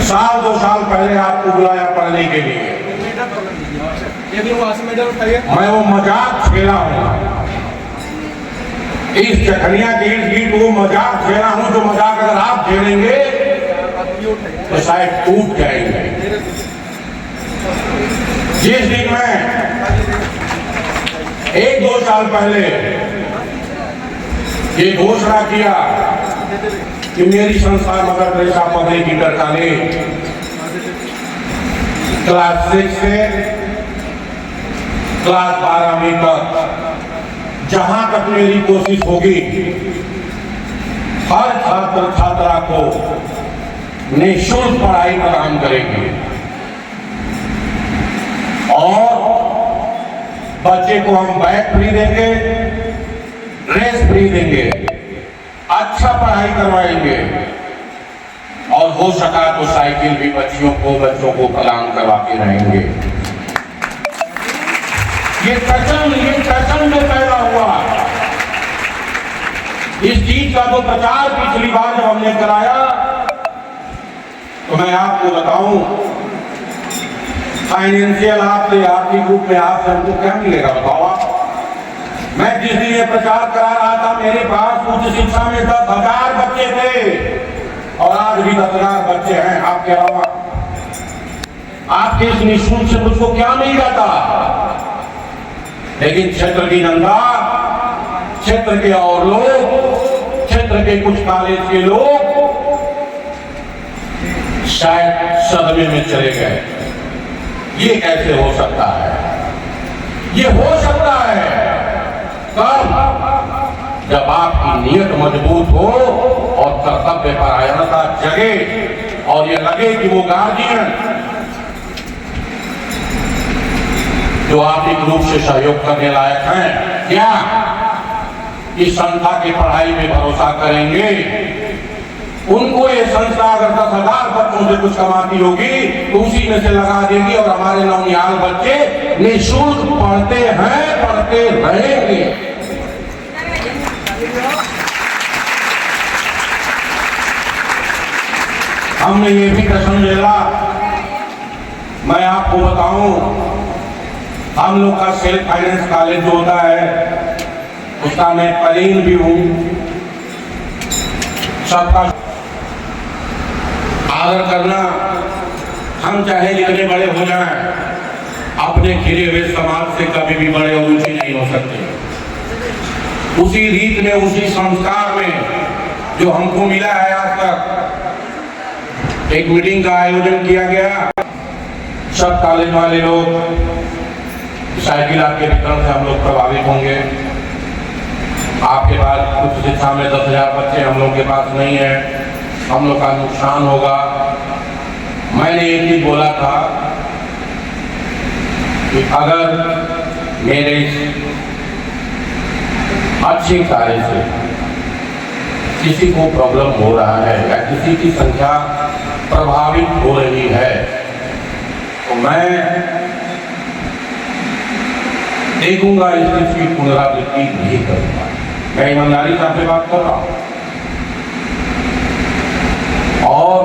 साल 2 साल पहले आपको बुलाया पढ़ने के लिए, मैं वो मजाक खेला हूँ इस जखनिया के इर्द गिर्द, वो मजाक खेला हूँ जो मजाक अगर आप खेलेंगे तो शायद टूट जाएंगे। जिस दिन मैं 1-2 साल पहले ये घोषणा किया कि मेरी संस्था mother Teresa public inter college class 6 से क्लास 12वीं तक जहां तक मेरी कोशिश होगी हर छात्र छात्रा को निःशुल्क पढ़ाई प्रदान करेंगे और बच्चे को हम बैग फ्री देंगे, ड्रेस फ्री देंगे, अच्छा पढ़ाई करवाएंगे और हो सका तो साइकिल भी बच्चों को प्रदान करवाते रहेंगे। ये कचन जो पैदा हुआ, इस चीज का जो प्रचार पिछली बार जब हमने कराया तो मैं आपको बताऊं, फाइनेंशियल आपसे, आर्थिक रूप में आपसे हमको क्या मिलेगा बताओ आप। मैं जिस दिन ये प्रचार करा रहा था मेरे पास उच्च शिक्षा में 10,000 बच्चे थे और आज भी 10,000 बच्चे हैं आपके अलावा। आपके इस निःशुल्क से मुझको क्या मिल जाता, लेकिन क्षेत्र की जनता, क्षेत्र के और लोग, क्षेत्र के कुछ कॉलेज के लोग शायद सदमे में चले गए। ये कैसे हो सकता है? ये हो सकता है कब? जब आपकी नीयत मजबूत हो और कर्तव्य परायणता जगे और ये लगे कि वो गार्जियन जो आर्थिक रूप से सहयोग करने लायक हैं, क्या इस संस्था की पढ़ाई में भरोसा करेंगे? उनको ये संस्था अगर 10,000 बच्चों से कुछ कमाती होगी तो उसी में से लगा देगी और हमारे नौनिहाल बच्चे निःशुल्क पढ़ते हैं, पढ़ते रहेंगे। हमने ये भी कसम लिया, मैं आपको बताऊं, हम लोग का सेल्फ फाइनेंस कॉलेज जो होता है उसका मैं कलीन भी हूं। सबका आदर करना, हम चाहे जितने बड़े हो जाएं, अपने घिरे हुए समाज से कभी भी बड़े और ऊंचे नहीं हो सकते। उसी रीत में, उसी संस्कार में जो हमको मिला है आज तक, एक मीटिंग का आयोजन किया गया। सब कॉलेज वाले लोग साइकिल आपके वितरण से हम लोग प्रभावित होंगे। आपके पास उच्च शिक्षा में 10,000 बच्चे हम लोग के पास नहीं है, हम लोग का नुकसान होगा। मैंने एक चीज बोला था कि अगर मेरे अच्छे कार्य से किसी को प्रॉब्लम हो रहा है या किसी की संख्या प्रभावित हो रही है तो मैं देखूंगा, इस चीज की पुनरावृत्ति नहीं करूंगा। मैं ईमानदारी से आपसे बात कर रहा हूं। और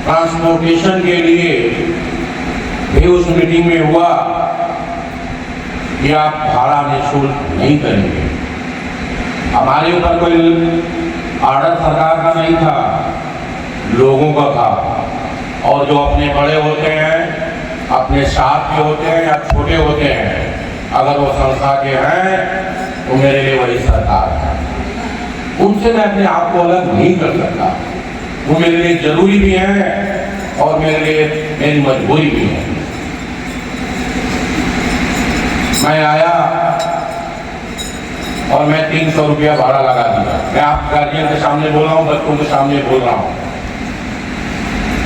ट्रांसपोर्टेशन के लिए भी उस मीटिंग में हुआ कि आप भाड़ा निःशुल्क नहीं करेंगे। हमारे ऊपर कोई आर्डर सरकार का नहीं था, लोगों का था। और जो अपने बड़े होते हैं, अपने साथ के होते हैं या छोटे होते हैं, अगर वो संस्था के हैं तो मेरे लिए वही सरकार है। उनसे मैं अपने आप को अलग नहीं कर सकता। वो मेरे लिए जरूरी भी है और मेरे लिए मेरी मजबूरी भी है। मैं आया और मैं 300 रुपया भाड़ा लगा दिया। मैं आप गार्जियन के सामने बोल रहा हूँ, बच्चों के सामने बोल रहा हूँ,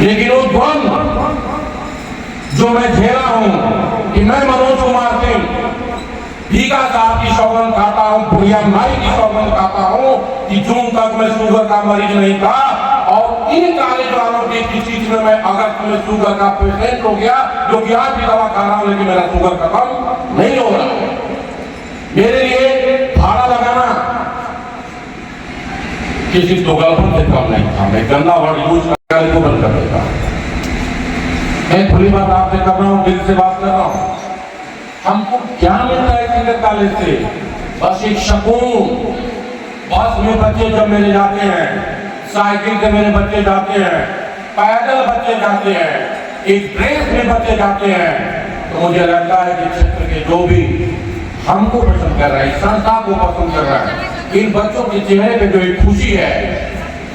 लेकिन वो द्वंद जो मैं झेला हूं कि मैं मनोज कुमार सिंह भीगा साहब की सौगंध खाता हूं, बुढ़िया माई की सौगंध खाता हूं कि जून तक मैं शुगर का मरीज नहीं था और इन कॉलेज वालों की किसी चीज में मैं अगस्त में शुगर का पेशेंट हो गया, जो कि आज भी दवा खा रहा हूं लेकिन मेरा शुगर खत्म नहीं हो रहा। मेरे लिए भाड़ा लगाना किसी दोगलपन से कम नहीं था। मैं गंदा वर्ड यूज करने को बंद कर देता। मैं खुली बात आपसे कर रहा हूँ, दिल से बात कर रहा हूँ। हमको क्या मिलता है सीनियर कॉलेज से? बस एक सुकून। बस में बच्चे जब मेरे जाते हैं, साइकिल से मेरे बच्चे जाते हैं, पैदल बच्चे जाते हैं, एक ड्रेस में बच्चे जाते हैं, तो मुझे लगता है कि क्षेत्र के जो भी हमको पसंद कर रहे हैं, संस्था को पसंद कर रहा है, इन बच्चों के चेहरे पे जो एक खुशी है,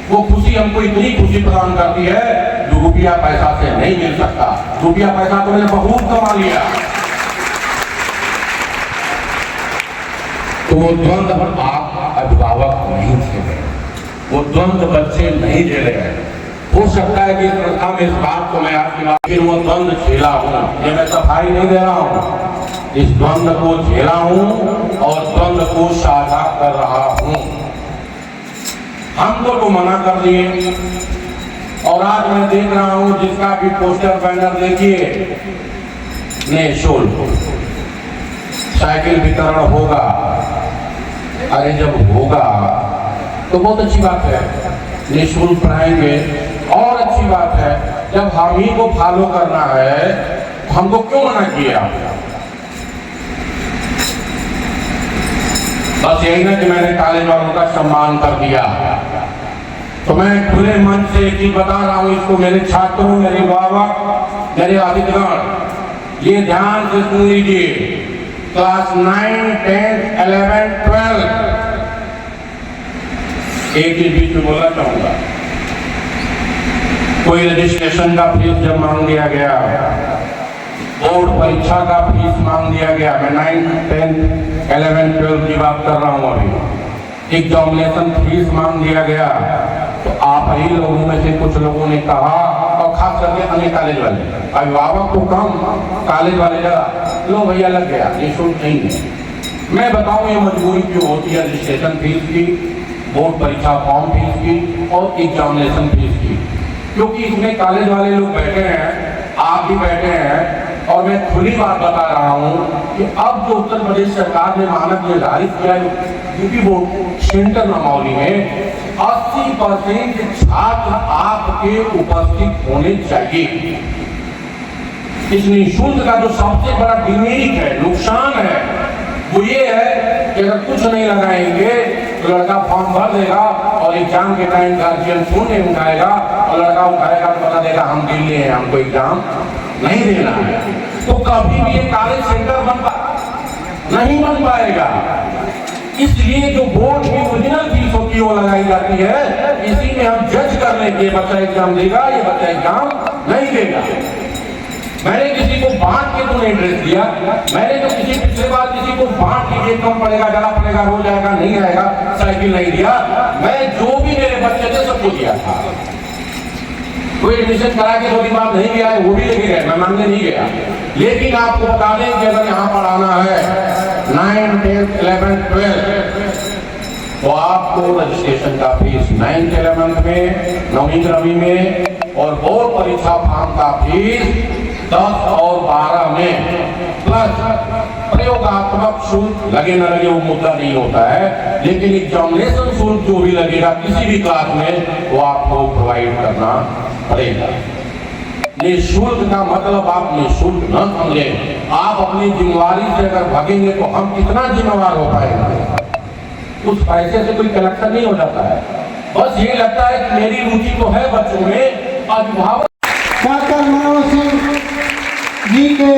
वो खुशी हमको इतनी खुशी प्रदान करती है जो रुपया पैसा से नहीं मिल सकता। रुपया पैसा तो मैंने बहुत कमा लिया। तो वो द्वंद्व आप अभिभावक नहीं झेले, वो द्वंद्व बच्चे नहीं झेले हैं। हो सकता है कि इस संस्था में इस बात को मैं आपकी बात, फिर वो द्वंद्व झेला हूँ, ये मैं सफाई नहीं दे रहा हूँ, इस द्वंद्व को झेला हूँ और द्वंद्व को साझा कर रहा हूँ। हमको तो मना कर दिए और आज मैं देख रहा हूँ जिसका भी पोस्टर बैनर देखिए, निःशुल्क साइकिल वितरण होगा। अरे जब होगा तो बहुत अच्छी बात है, निःशुल्क पढ़ाएंगे और अच्छी बात है। जब हम ही को फॉलो करना है तो हमको क्यों मना किया? बस यही ना कि मैंने कॉलेज वालों का सम्मान कर दिया। तो मैं खुले मन से एक चीज बता रहा हूँ, इसको मेरे छात्रों, मेरे अभिभावक, मेरे अतिथिगण, ये ध्यान से सुन लीजिए। क्लास 9, 10, 11, 12 एक ही बीच में बोलना चाहूंगा, कोई रजिस्ट्रेशन का फीस जब मांग लिया गया, बोर्ड परीक्षा का फीस मांग दिया गया, मैं 9, 10, 11, 12 की बात कर रहा हूँ, अभी एग्जामिनेशन फीस मांग दिया गया, तो आप ही लोगों में से कुछ लोगों ने कहा, और खास करके अन्य कॉलेज वाले, अभिभावक तो कम, कॉलेज वाले जगह लो भैया लग गया, ये शुल्क नहीं है। मैं बताऊं ये मजबूरी क्यों होती है रजिस्ट्रेशन फीस की, बोर्ड परीक्षा फॉर्म फीस की और एग्जामिनेशन फीस की, क्योंकि इसमें कॉलेज वाले लोग बैठे हैं, आप भी बैठे हैं, और मैं खुली बात बता रहा हूं कि अब जो उत्तर प्रदेश सरकार ने मानक निर्धारित किया यूपी बोर्ड सेंटर नमौली में 80% छात्र आपके उपस्थित होने चाहिए। इस निःशुल्क का जो सबसे बड़ा डिमेरिट है, नुकसान है, वो ये है कि अगर कुछ नहीं लगाएंगे तो लड़का फॉर्म भर देगा और एग्जाम के टाइम गार्जियन फोन नहीं उठाएगा, और लड़का उठाएगा तो बता देगा हम दिल्ली हैं, हमको एग्जाम नहीं देना है। तो कभी भी ये कॉलेज सेंटर नहीं बन पाएगा। इसलिए जो बोर्ड की ओरिजिनल फीस होती है वो लगाई जाती है, इसी में हम जज कर लेंगे ये बच्चा एग्जाम देगा, ये बच्चा एग्जाम नहीं देगा। मैंने किसी को बांट के तो नहीं ड्रेस दिया, मैंने तो किसी पिछले बार किसी को बांट के कम पड़ेगा, ज्यादा पड़ेगा, हो जाएगा, नहीं आएगा, साइकिल नहीं दिया। मैं जो भी मेरे बच्चे थे सबको दिया था। कोई एडमिशन करा के 2 दिन बाद नहीं गया है, वो भी लेके गए, मैं मांगने नहीं गया। लेकिन आपको बता दें कि अगर यहाँ पढ़ाना है 9, 10, 11, 12 तो आपको रजिस्ट्रेशन का फीस 9th 11th में, 9वीं 10वीं में, और बोर्ड परीक्षा फॉर्म का फीस 10 और 12 में, प्लस प्रयोगात्मक शुल्क लगे न लगे वो मुद्दा नहीं होता है, लेकिन एग्जामिनेशन शुल्क जो भी लगेगा किसी भी क्लास में वो आपको प्रोवाइड करना पड़ेगा। निःशुल्क का मतलब आप निःशुल्क न समझे। आप अपनी जिम्मेवारी से अगर भागेंगे तो हम कितना जिम्मेवार हो पाएंगे? उस पैसे से कोई कलेक्शन नहीं हो जाता है। बस ये लगता है कि मेरी रुचि तो है बच्चों में। अभिभावक डॉक्टर मनोज सिंह जी के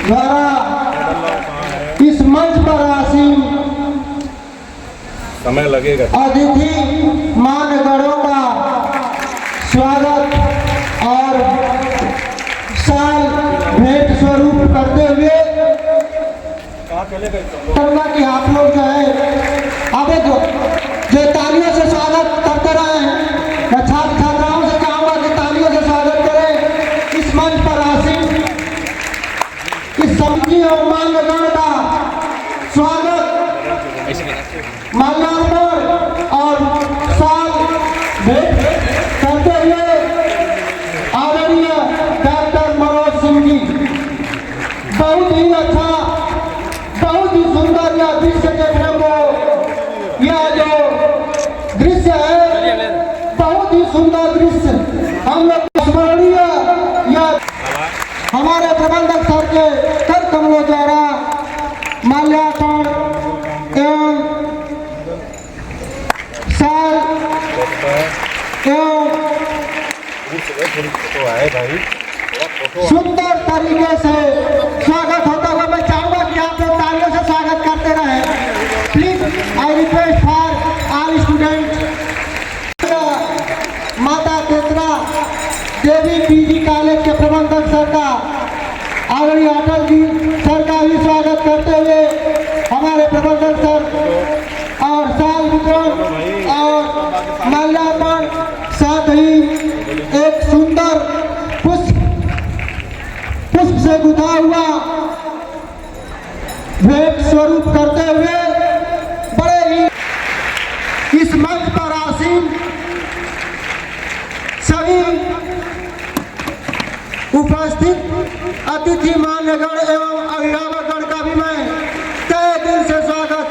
द्वारा इस मंच पर आसीन समय लगेगा अतिथि मान्यवरों का स्वागत और साल भेंट स्वरूप करते हुए कि आप लोग जो है अब जो तालियों से स्वागत करते रहे, मैं छात्र छात्राओं से चाहूंगा कि तालियों से स्वागत करें इस मंच पर आसीन इस समिति और मान्यगण का स्वागत, माल्यार्पण और साल भेंट करते हुए आदरणीय डॉक्टर मनोज सिंह जी, बहुत ही अच्छा, बहुत ही सुंदर यह दृश्य देखने को, यह जो दृश्य सुंदर दृश्य हम लोग स्मरणीय या हमारे प्रबंधक सर के कर कमलों द्वारा माल्यार्पण एवं साल एवं सुंदर तरीके से स्वागत होता हुआ मैं चाहूंगा कि आप लोग तालियों से स्वागत करते रहें। Please I request for all student. माता तेतरा देवी पीजी कॉलेज के प्रबंधक सर का आदरणीय अटल जी सर का भी स्वागत करते हुए हमारे प्रबंधक सर और साल वितरण और माल्यार्पण साथ ही एक सुंदर पुष्प से गुथा हुआ भेंट स्वरूप करते हुए बड़े ही इस मंच पर आसीन सभी उपस्थित अतिथि मान्यगण एवं अभिभावकगण का भी मैं तहे दिल से स्वागत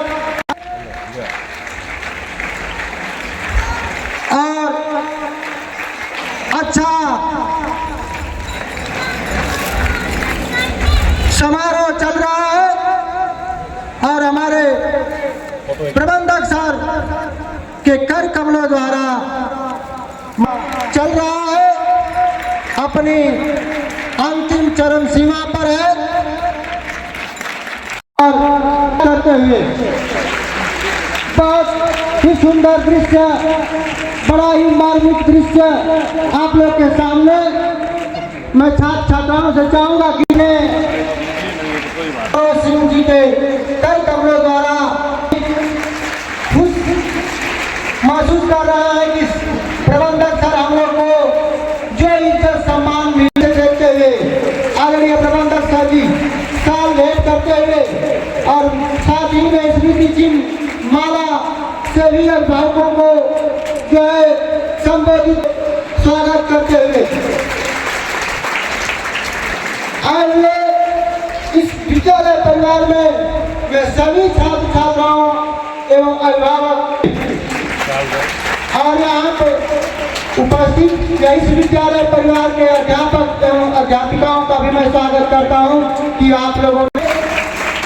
और अच्छा समारोह चल रहा है और हमारे प्रबंधक सर के कर कमलों द्वारा चल रहा है, अपनी अंतिम चरम सीमा पर है और करते हुए बहुत ही सुंदर दृश्य, बड़ा ही मार्मिक दृश्य आप लोग के सामने मैं छात्र छात्राओं से चाहूंगा कि सिंह जी के कर कमलों द्वारा खुश महसूस कर रहा है कि प्रबंधक सर हम लोग को जो इज्जत सम्मान मिलते देखते हुए आदरणीय प्रबंधक सर जी साल भेंट करते हुए और साथ ही में स्मृति चिन्ह माला से भी अभिभावकों को जो है संबोधित स्वागत करते हुए और इस विद्यालय परिवार में मैं सभी छात्र छात्राओं एवं अभिभावक और यहाँ पर उपस्थित इस विद्यालय परिवार के अध्यापक एवं अध्यापिकाओं का भी मैं स्वागत करता हूँ कि आप लोगों ने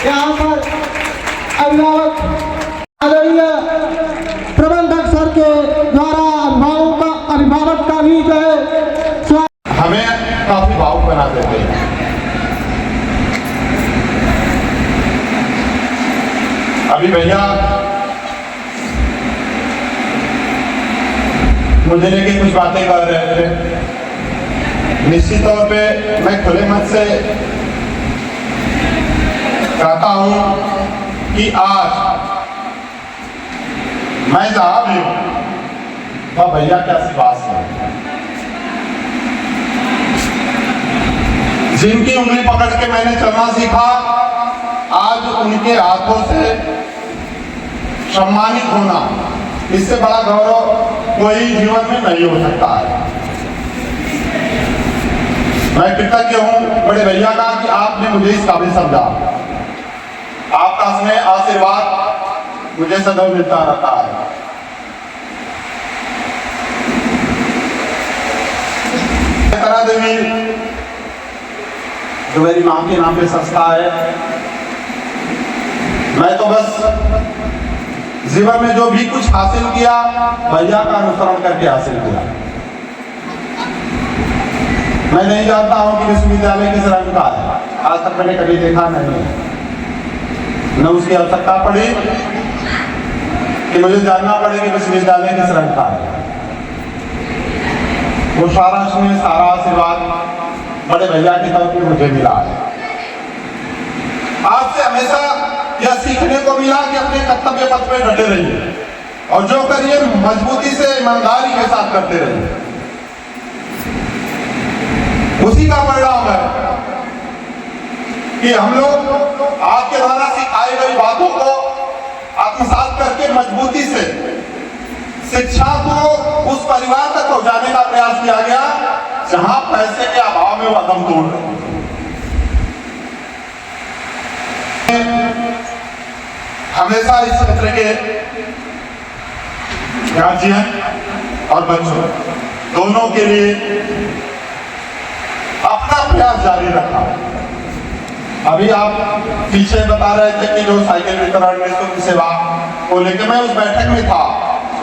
यहाँ पर अभिभावक आदरणीय प्रबंधक सर के द्वारा अभिभावक का भी जो है हमें काफी भावुक बना देते हैं। अभी भैया मुझे लेके कुछ बातें कर रहे थे। निश्चित तौर पे मैं खुले मन से कहता हूं कि आज मैं जहां भी हूं वह भैया के आशीर्वाद से, जिनकी उंगली पकड़ के मैंने चलना सीखा, आज उनके हाथों से सम्मानित होना, इससे बड़ा गौरव कोई जीवन में नहीं हो सकता है। मैं कृतज्ञ हूं बड़े भैया का कि आपने मुझे इस काबिल समझा। आपका स्नेह आशीर्वाद मुझे सदैव मिलता रहता है। तारा देवी जो मेरी मां के नाम पे संस्था है, मैं तो बस जीवन में जो भी कुछ हासिल किया भैया का अनुसरण करके हासिल किया। मैं नहीं जानता हूं कि विश्वविद्यालय किस रंग का है, आज तक मैंने कभी देखा नहीं, न उसकी आवश्यकता पड़ी कि मुझे जानना पड़े कि विश्वविद्यालय किस रंग का है। वो सारा स्नेह, सारा आशीर्वाद बड़े भैया की तरफ से मुझे मिला है। आपसे हमेशा यह सीखने को मिला कि अपने कर्तव्य पथ पे डटे रहिए और जो करिए मजबूती से, ईमानदारी के साथ करते रहिए। उसी का परिणाम है कि हम लोग आपके द्वारा सिखाई गई बातों को आत्मसात करके मजबूती से शिक्षा को उस परिवार तक पहुंचाने का प्रयास किया गया जहां पैसे के अभाव में वह दम तोड़ रहे। हमेशा इस क्षेत्र के गार्जियन और बच्चों दोनों के लिए अपना प्रयास जारी रखा। अभी आप पीछे बता रहे थे कि जो साइकिल वितरण निःशुल्क सेवा को लेकर मैं उस बैठक में था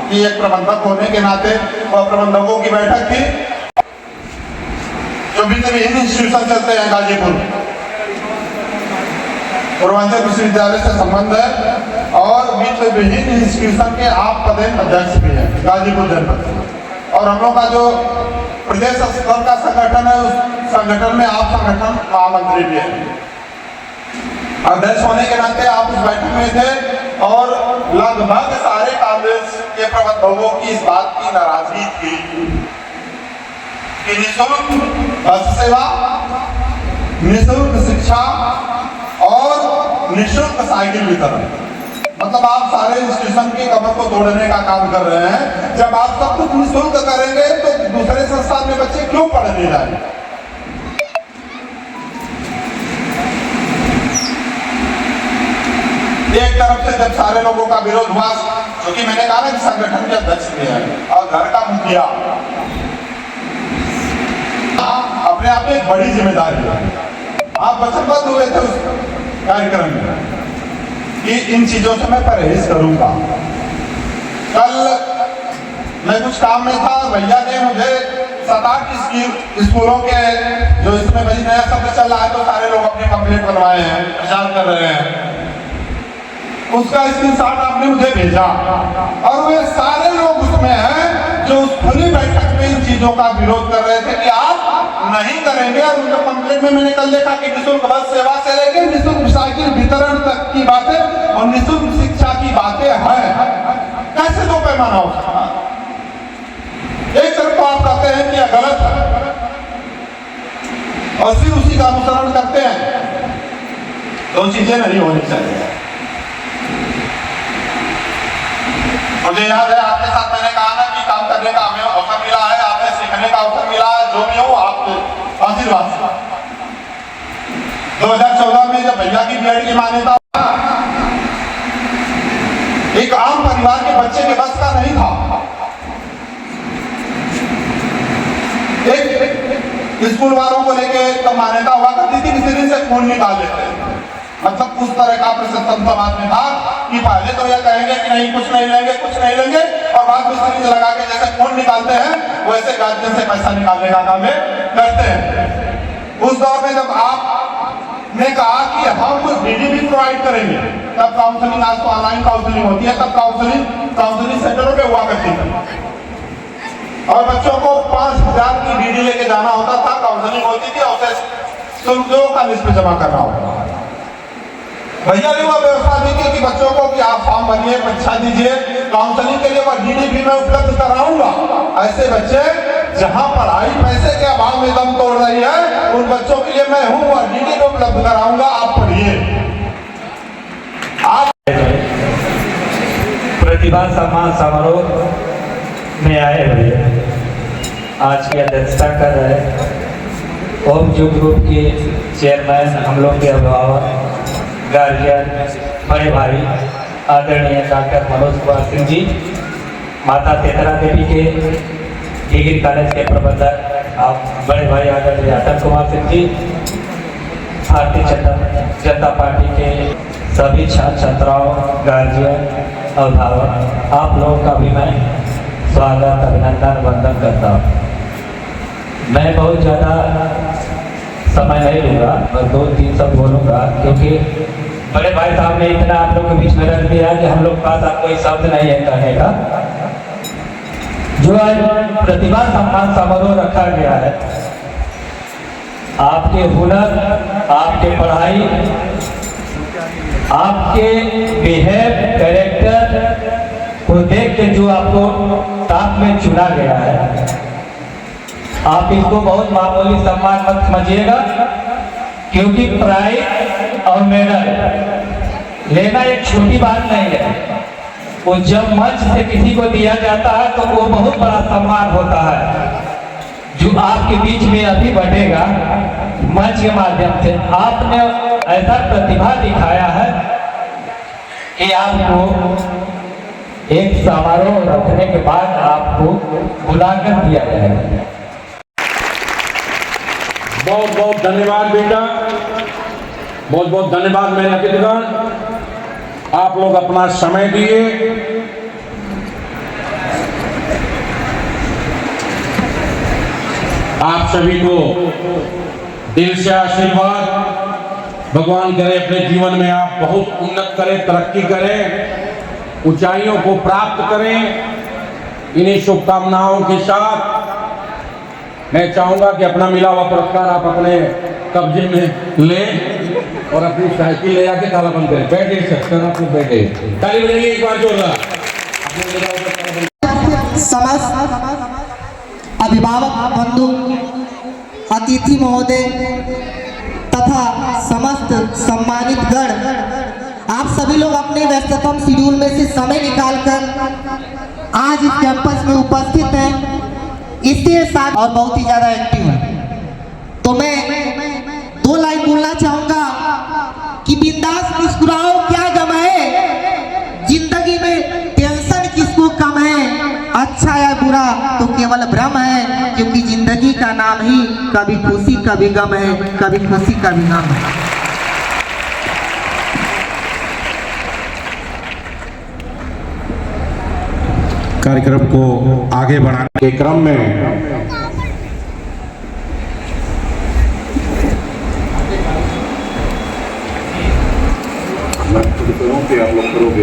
कि एक प्रबंधक होने के नाते वह प्रबंधकों की बैठक थी। जो विभिन्न इंस्टीट्यूशन चलते हैं गाजीपुर, पूर्वांचल विश्वविद्यालय से संबंध है और विभिन्न इंस्टीट्यूशन के आप पदेन अध्यक्ष भी हैं गाजीपुर जनपद। और हम लोग का जो प्रदेश स्तर का संगठन है, उस संगठन में आप संगठन महामंत्री भी हैं। अध्यक्ष होने के नाते आप उस बैठक में थे और लगभग सारे कांग्रेस के प्रबंधकों की इस बात की नाराजगी थी कि निःशुल्क बस सेवा, निःशुल्क शिक्षा और निःशुल्क साइकिल वितरण, मतलब आप सारे इंस्टीट्यूशन की कमर को तोड़ने का काम कर रहे हैं। जब आप सब कुछ निःशुल्क करेंगे तो दूसरे संस्थान में बच्चे क्यों पढ़ने जाएंगे? एक तरफ से जब सारे लोगों का विरोध हुआ, क्योंकि मैंने कहा ना कि संगठन के अध्यक्ष भी हैं और घर का मुखिया, अपने आप में एक बड़ी जिम्मेदारी है। आप वचनबद्ध हुए थे उस कार्यक्रम में कि इन चीजों से मैं परहेज करूंगा। कल मैं कुछ काम में था, भैया ने मुझे 7-8 स्कूलों के जो इसमें भाई नया शब्द चल रहा है तो सारे लोग अपने कंप्लेंट बनवाए हैं, प्रचार कर रहे हैं, उसका स्क्रीनशॉट आपने मुझे भेजा और वे सारे लोग उसमें हैं जो उस खुली बैठक में इन चीजों का विरोध कर रहे थे कि आप नहीं करेंगे। और उनके कंप्लेंट में मैंने कल देखा कि निःशुल्क बस सेवा से लेकर निःशुल्क साइकिल वितरण तक की बातें और निःशुल्क शिक्षा की बातें हैं। कैसे दो पैमाना हो सकता? एक तरफ तो आप कहते हैं कि यह गलत है और फिर उसी का अनुसरण करते हैं, दो चीजें नहीं होनी चाहिए। मुझे याद है आपके साथ मैंने कहा ना कि काम करने का हमें अवसर मिला है, आपने सीखने का अवसर मिला है, जो भी हो आप आशीर्वाद से। 2014 में जब भैया की बीएड की मान्यता, एक आम परिवार के बच्चे के बस का नहीं था। एक स्कूल वालों को लेके तब मान्यता हुआ करती थी कि सिरिंज से खून निकाल लेते हैं, मतलब उस तरह का प्रशासन समाज में था कि पहले तो यह कहेंगे कि नहीं कुछ नहीं लेंगे, कुछ नहीं लेंगे, और बाद में सिरिंज लगा के जैसे खून निकालते हैं वैसे गार्जियन से पैसा निकालने का काम करते हैं। उस दौर में जब आपने कहा कि हम डीडी भी प्रोवाइड करेंगे, तब काउंसलिंग, आज तो ऑनलाइन काउंसलिंग होती है, तब काउंसलिंग सेंटरों पे हुआ करती थी और बच्चों को 5,000 की डीडी लेके जाना होता था, काउंसलिंग होती थी और उसे शुल्कों का लिस्ट पे जमा करना होता था। भैया ने वह व्यवस्था दी थी कि बच्चों को कि आप फॉर्म भरिए, परीक्षा दीजिए, काउंसलिंग के लिए वह डीडी भी मैं उपलब्ध कराऊंगा। ऐसे बच्चे जहां पढ़ाई पैसे के अभाव में दम तोड़ रही है, उन बच्चों के लिए मैं हूं और डीडी भी उपलब्ध कराऊंगा, आप पढ़िए। आप प्रतिभा सम्मान समारोह में आए हुए आज की अध्यक्षता कर रहे ओम जो ग्रुप के चेयरमैन, हम लोग के अभिभावक, गार्जियन, बड़े भाई आदरणीय डॉक्टर मनोज कुमार सिंह जी, माता तेतरा देवी के डिग्री कॉलेज के प्रबंधक आप बड़े भाई आदरणीय अटल कुमार सिंह जी, भारतीय जनता पार्टी के सभी छात्र छात्राओं, गार्जियन, अभिभावक, आप लोगों का भी मैं स्वागत, अभिनंदन, वंदन करता हूँ। मैं बहुत ज़्यादा समय नहीं लूँगा और 2-3 शब्द बोलूँगा क्योंकि बड़े भाई साहब ने इतना आप लोग के बीच में रख दिया कि हम लोग के पास अब कोई शब्द नहीं है कहने का। जो आज प्रतिभा सम्मान समारोह रखा गया है, आपके हुनर, आपके पढ़ाई, आपके बिहेव, कैरेक्टर को देख के जो आपको टॉप में चुना गया है, आप इसको बहुत मामूली सम्मान मत समझिएगा, क्योंकि प्राइज और मेडल लेना एक छोटी बात नहीं है। वो जब मंच से किसी को दिया जाता है तो वो बहुत बड़ा सम्मान होता है, जो आपके बीच में अभी बढ़ेगा मंच के माध्यम से। आपने ऐसा प्रतिभा दिखाया है कि आपको एक समारोह रखने के बाद आपको बुलाकर दिया जाएगा। बहुत बहुत धन्यवाद बेटा, बहुत बहुत धन्यवाद मेरे अतिथिगण, आप लोग अपना समय दिए। आप सभी को दिल से आशीर्वाद, भगवान करे अपने जीवन में आप बहुत उन्नत करें, तरक्की करें, ऊंचाइयों को प्राप्त करें। इन्हीं शुभकामनाओं के साथ मैं चाहूंगा कि अपना मिला हुआ पुरस्कार आप अपने कब्जे में लें और अपनी साइकिल ले जाके ताला बंद करें। बैठे सर, आप लोग बैठे, ताली बजाइए एक बार जोरदार। समस्त अभिभावक बंधु, अतिथि महोदय तथा समस्त सम्मानित गण, आप सभी लोग अपने व्यस्ततम शेड्यूल में से समय निकालकर आज इस कैंपस में उपस्थित हैं, इसके साथ और बहुत ही ज्यादा एक्टिव हैं। तो मैं 2 लाइन बोलना चाहूंगा कि बिंदास मुस्कुराओ, क्या गम है जिंदगी में, टेंशन किसको कम है, अच्छा या बुरा तो केवल भ्रम है, क्योंकि जिंदगी का नाम ही कभी खुशी कभी गम है, कभी खुशी कभी गम है। कार्यक्रम को आगे बढ़ाने के क्रम में आप लोग करोगे।